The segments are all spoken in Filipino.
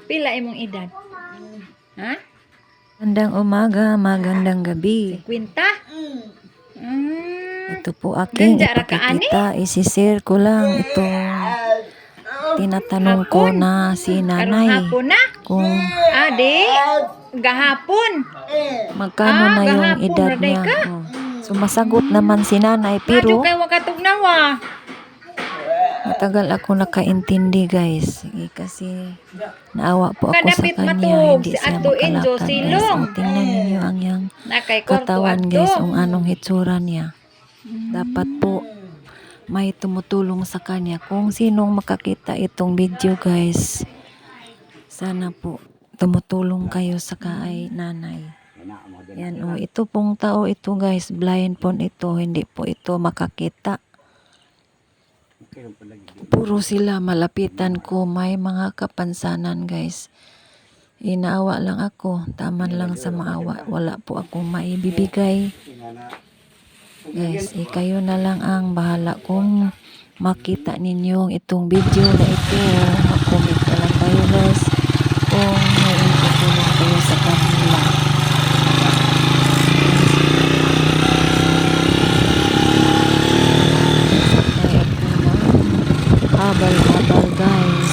Pila imong edad? Ha? Magandang umaga, magandang gabi. 50? Ito po aking Ganja ra ka, ani? ipakikita. Isishare ko lang itong tinatanong ko Hapon? na si Karong nanay hapon na? kung Ade? Gahapon? magkano na yung gahapon, edad raday niya. ka? Sumasagot naman si nanay Medyo pero kay wakatugnawa. matagal ako nakaintindi guys. Kasi naawa po ako sa Kadapit kanya. matug Hindi si siya Ato Injo makalakad guys. Silong. O, tingnan ninyo ang yang Nakay korto katawan adto. guys. Kung anong hitsura niya. Dapat po may tumutulong sa kanya. Kung sinong makakita itong video guys, sana po tumutulong kayo sa kay nanay. Yan o, ito pong tao ito guys, blind po ito, hindi po ito makakita. Puro sila malapitan ko, may mga kapansanan guys. Inaawa lang ako, taman lang sa maawa, wala po akong maibibigay. Guys, kayo na lang ang bahala kung makita ninyo itong video na ito. Mag-comment na lang kayo guys kung may itutulong kayo sa kanila. Habal-habal guys.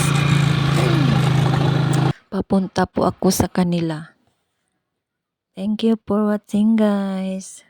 Papunta po ako sa kanila. Thank you for watching guys.